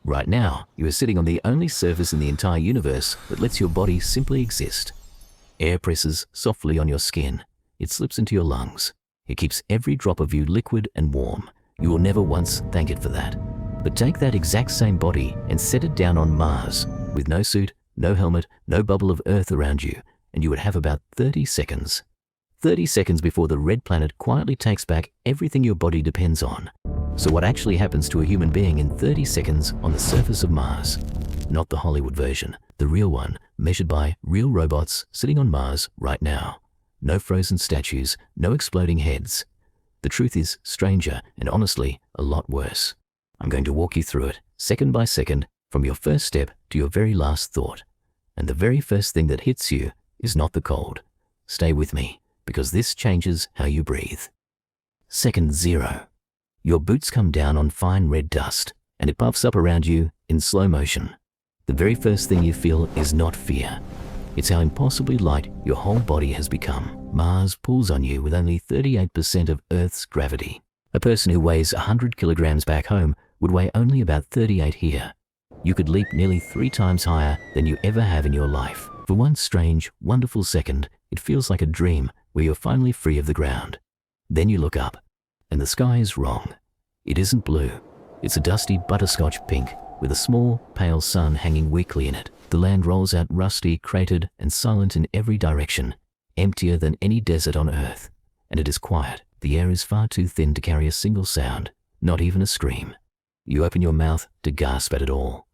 Right now, you are sitting on the only surface in the entire universe that lets your body simply exist. Air presses softly on your skin. It slips into your lungs. It keeps every drop of you liquid and warm. You will never once thank it for that. But take that exact same body and set it down on Mars with no suit, no helmet, no bubble of Earth around you, and you would have about 30 seconds. 30 seconds before the red planet quietly takes back everything your body depends on. So what actually happens to a human being in 30 seconds on the surface of Mars? Not the Hollywood version, the real one, measured by real robots sitting on Mars right now. No frozen statues, no exploding heads. The truth is stranger and honestly a lot worse. I'm going to walk you through it, second by second, from your first step to your very last thought. And the very first thing that hits you is not the cold. Stay with me, because this changes how you breathe. Second 0. Your boots come down on fine red dust, and it puffs up around you in slow motion. The very first thing you feel is not fear. It's how impossibly light your whole body has become. Mars pulls on you with only 38% of Earth's gravity. A person who weighs 100 kilograms back home would weigh only about 38 here. You could leap nearly 3 times higher than you ever have in your life. For one strange, wonderful second, it feels like a dream where you're finally free of the ground. Then you look up, and the sky is wrong. It isn't blue. It's a dusty butterscotch pink with a small, pale sun hanging weakly in it. The land rolls out rusty, cratered, and silent in every direction, emptier than any desert on Earth. And it is quiet. The air is far too thin to carry a single sound, not even a scream. You open your mouth to gasp at it all.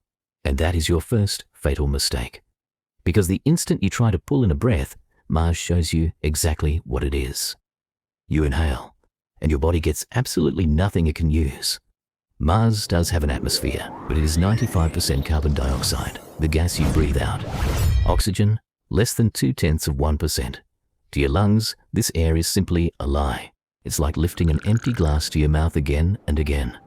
And that is your first fatal mistake. Because the instant you try to pull in a breath, Mars shows you exactly what it is. You inhale, and your body gets absolutely nothing it can use. Mars does have an atmosphere, but it is 95% carbon dioxide, the gas you breathe out. Oxygen, less than 0.2%. To your lungs, this air is simply a lie. It's like lifting an empty glass to your mouth again and again.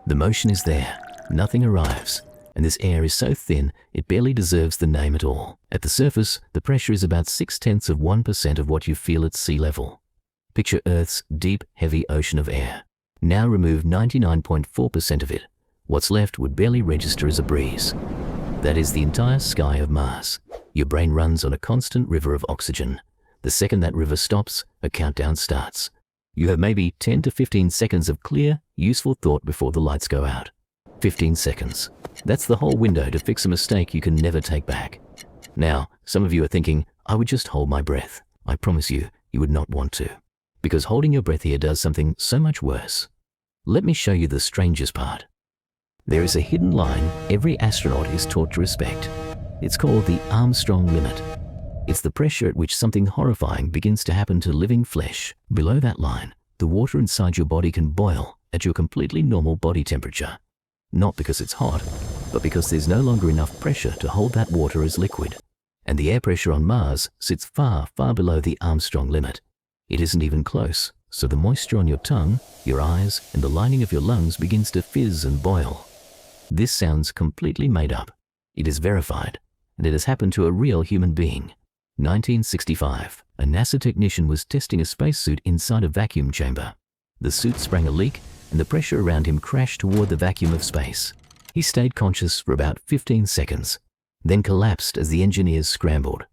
The motion is there, nothing arrives, and this air is so thin it barely deserves the name at all. At the surface, the pressure is about 0.6% of what you feel at sea level. Picture Earth's deep, heavy ocean of air. Now remove 99.4% of it. What's left would barely register as a breeze. That is the entire sky of Mars. Your brain runs on a constant river of oxygen. The second that river stops, a countdown starts. You have maybe 10 to 15 seconds of clear, useful thought before the lights go out. 15 seconds. That's the whole window to fix a mistake you can never take back. Now, some of you are thinking, I would just hold my breath. I promise you, you would not want to. Because holding your breath here does something so much worse. Let me show you the strangest part. There is a hidden line every astronaut is taught to respect. It's called the Armstrong limit. It's the pressure at which something horrifying begins to happen to living flesh. Below that line, the water inside your body can boil at your completely normal body temperature. Not because it's hot, but because there's no longer enough pressure to hold that water as liquid. And the air pressure on Mars sits far, far below the Armstrong limit. It isn't even close, so the moisture on your tongue, your eyes, and the lining of your lungs begins to fizz and boil. This sounds completely made up. It is verified, and it has happened to a real human being. 1965, a NASA technician was testing a spacesuit inside a vacuum chamber. The suit sprang a leak, and the pressure around him crashed toward the vacuum of space. He stayed conscious for about 15 seconds, then collapsed as the engineers scrambled.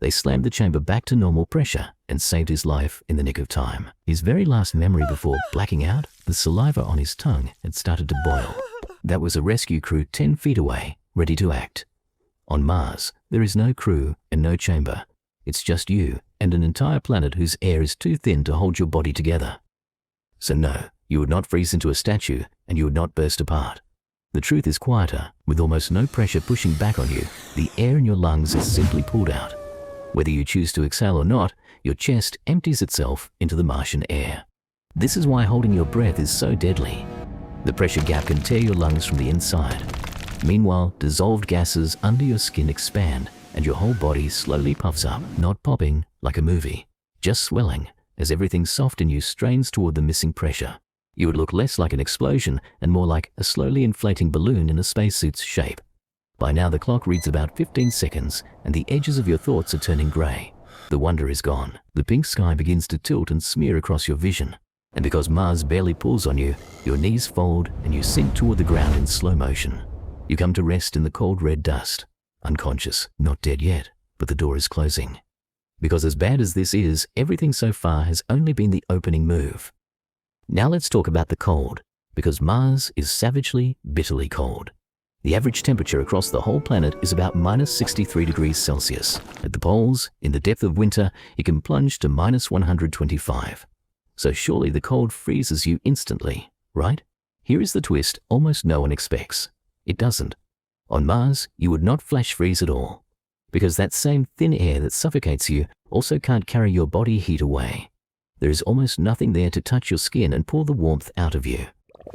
They slammed the chamber back to normal pressure and saved his life in the nick of time. His very last memory before blacking out, the saliva on his tongue had started to boil. That was a rescue crew 10 feet away, ready to act. On Mars, there is no crew and no chamber. It's just you and an entire planet whose air is too thin to hold your body together. So no, you would not freeze into a statue and you would not burst apart. The truth is quieter. With almost no pressure pushing back on you, the air in your lungs is simply pulled out. Whether you choose to exhale or not, your chest empties itself into the Martian air. This is why holding your breath is so deadly. The pressure gap can tear your lungs from the inside. Meanwhile, dissolved gases under your skin expand and your whole body slowly puffs up, not popping like a movie, just swelling as everything soft in you strains toward the missing pressure. You would look less like an explosion and more like a slowly inflating balloon in a spacesuit's shape. By now the clock reads about 15 seconds and the edges of your thoughts are turning grey. The wonder is gone. The pink sky begins to tilt and smear across your vision. And because Mars barely pulls on you, your knees fold and you sink toward the ground in slow motion. You come to rest in the cold red dust, unconscious, not dead yet, but the door is closing. Because as bad as this is, everything so far has only been the opening move. Now let's talk about the cold, because Mars is savagely, bitterly cold. The average temperature across the whole planet is about minus 63 degrees Celsius. At the poles, in the depth of winter, it can plunge to minus 125. So surely the cold freezes you instantly, right? Here is the twist almost no one expects. It doesn't. On Mars, you would not flash freeze at all, because that same thin air that suffocates you also can't carry your body heat away. There is almost nothing there to touch your skin and pull the warmth out of you.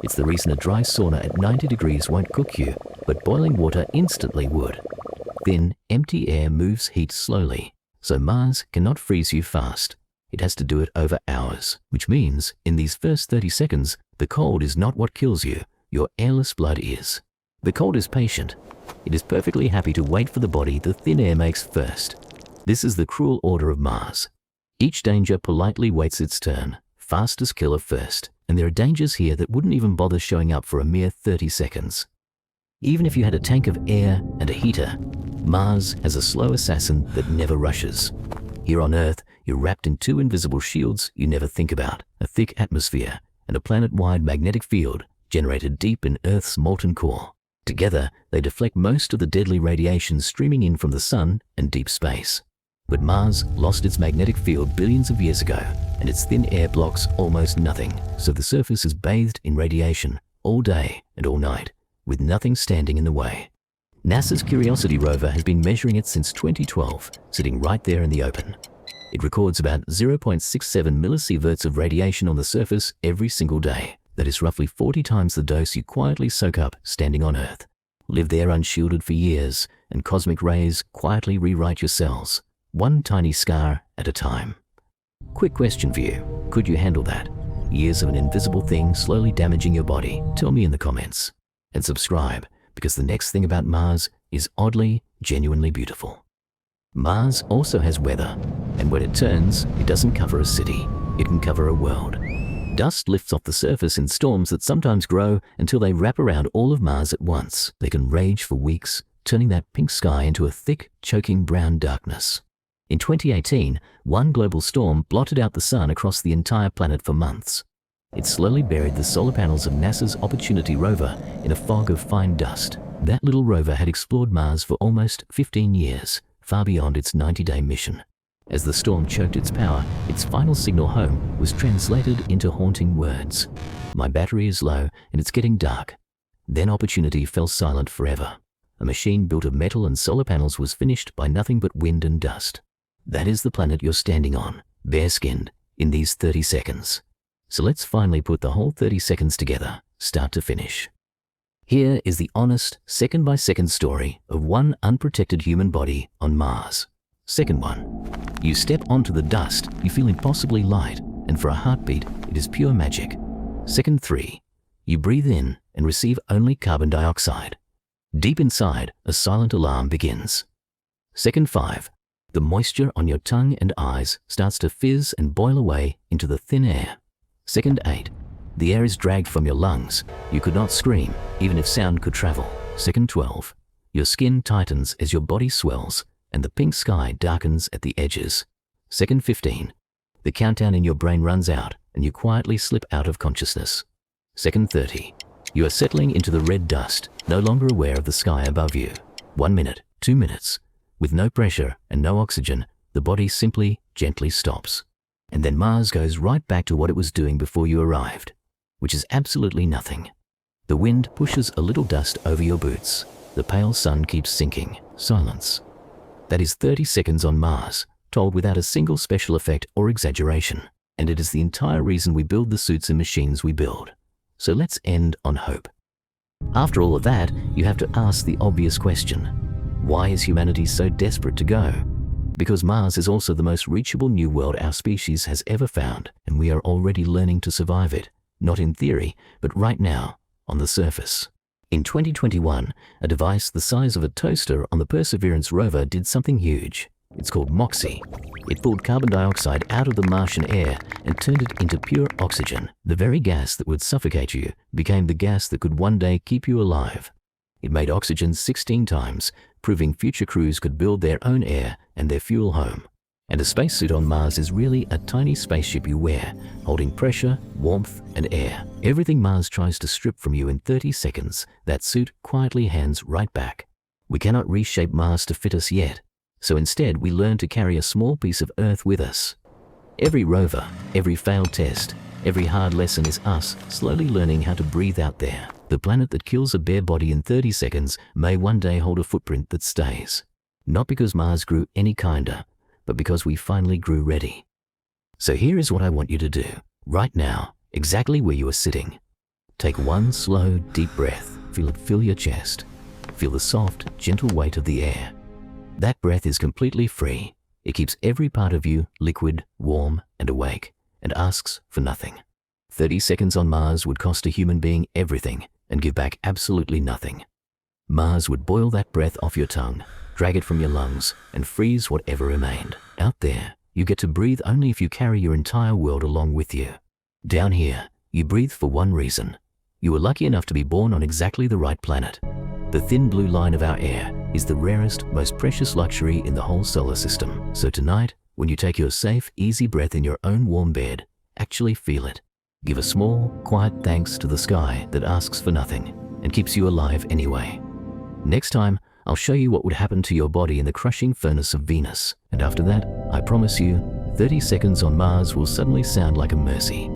It's the reason a dry sauna at 90 degrees won't cook you, but boiling water instantly would. Thin, empty air moves heat slowly, so Mars cannot freeze you fast. It has to do it over hours, which means in these first 30 seconds, the cold is not what kills you, your airless blood is. The cold is patient. It is perfectly happy to wait for the body the thin air makes first. This is the cruel order of Mars. Each danger politely waits its turn, fastest killer first, and there are dangers here that wouldn't even bother showing up for a mere 30 seconds. Even if you had a tank of air and a heater, Mars has a slow assassin that never rushes. Here on Earth, you're wrapped in two invisible shields you never think about, a thick atmosphere and a planet-wide magnetic field generated deep in Earth's molten core. Together, they deflect most of the deadly radiation streaming in from the sun and deep space. But Mars lost its magnetic field billions of years ago, and its thin air blocks almost nothing, so the surface is bathed in radiation all day and all night, with nothing standing in the way. NASA's Curiosity rover has been measuring it since 2012, sitting right there in the open. It records about 0.67 millisieverts of radiation on the surface every single day. That is roughly 40 times the dose you quietly soak up standing on Earth. Live there unshielded for years, and cosmic rays quietly rewrite your cells, one tiny scar at a time. Quick question for you. Could you handle that? Years of an invisible thing slowly damaging your body? Tell me in the comments. And subscribe, because the next thing about Mars is oddly, genuinely beautiful. Mars also has weather, and when it turns, it doesn't cover a city. It can cover a world. Dust lifts off the surface in storms that sometimes grow until they wrap around all of Mars at once. They can rage for weeks, turning that pink sky into a thick, choking brown darkness. In 2018, one global storm blotted out the sun across the entire planet for months. It slowly buried the solar panels of NASA's Opportunity rover in a fog of fine dust. That little rover had explored Mars for almost 15 years, far beyond its 90-day mission. As the storm choked its power, its final signal home was translated into haunting words. My battery is low and it's getting dark. Then Opportunity fell silent forever. A machine built of metal and solar panels was finished by nothing but wind and dust. That is the planet you're standing on, bare-skinned, in these 30 seconds. So let's finally put the whole 30 seconds together, start to finish. Here is the honest, second-by-second story of one unprotected human body on Mars. Second one. You step onto the dust, you feel impossibly light, and for a heartbeat, it is pure magic. Second 3. You breathe in and receive only carbon dioxide. Deep inside, a silent alarm begins. Second 5. The moisture on your tongue and eyes starts to fizz and boil away into the thin air. Second 8. The air is dragged from your lungs. You could not scream, even if sound could travel. Second 12. Your skin tightens as your body swells, and the pink sky darkens at the edges. Second 15. The countdown in your brain runs out, and you quietly slip out of consciousness. Second 30. You are settling into the red dust, no longer aware of the sky above you. 1 minute, 2 minutes. With no pressure and no oxygen, the body simply, gently stops. And then Mars goes right back to what it was doing before you arrived, which is absolutely nothing. The wind pushes a little dust over your boots. The pale sun keeps sinking. Silence. That is 30 seconds on Mars, told without a single special effect or exaggeration. And it is the entire reason we build the suits and machines we build. So let's end on hope. After all of that, you have to ask the obvious question. Why is humanity so desperate to go? Because Mars is also the most reachable new world our species has ever found, and we are already learning to survive it, not in theory, but right now, on the surface. In 2021, a device the size of a toaster on the Perseverance rover did something huge. It's called MOXIE. It pulled carbon dioxide out of the Martian air and turned it into pure oxygen. The very gas that would suffocate you became the gas that could one day keep you alive. It made oxygen 16 times, proving future crews could build their own air and their fuel home. And a spacesuit on Mars is really a tiny spaceship you wear, holding pressure, warmth, and air. Everything Mars tries to strip from you in 30 seconds, that suit quietly hands right back. We cannot reshape Mars to fit us yet, so instead we learn to carry a small piece of Earth with us. Every rover, every failed test, every hard lesson is us slowly learning how to breathe out there. The planet that kills a bare body in 30 seconds may one day hold a footprint that stays. Not because Mars grew any kinder, but because we finally grew ready. So here is what I want you to do, right now, exactly where you are sitting. Take one slow, deep breath. Feel it fill your chest. Feel the soft, gentle weight of the air. That breath is completely free. It keeps every part of you liquid, warm, and awake, and asks for nothing. 30 seconds on Mars would cost a human being everything and give back absolutely nothing. Mars would boil that breath off your tongue, drag it from your lungs, and freeze whatever remained. Out there, you get to breathe only if you carry your entire world along with you. Down here, you breathe for one reason. You were lucky enough to be born on exactly the right planet. The thin blue line of our air is the rarest, most precious luxury in the whole solar system. So tonight, when you take your safe, easy breath in your own warm bed, actually feel it. Give a small, quiet thanks to the sky that asks for nothing and keeps you alive anyway. Next time, I'll show you what would happen to your body in the crushing furnace of Venus. And after that, I promise you, 30 seconds on Mars will suddenly sound like a mercy.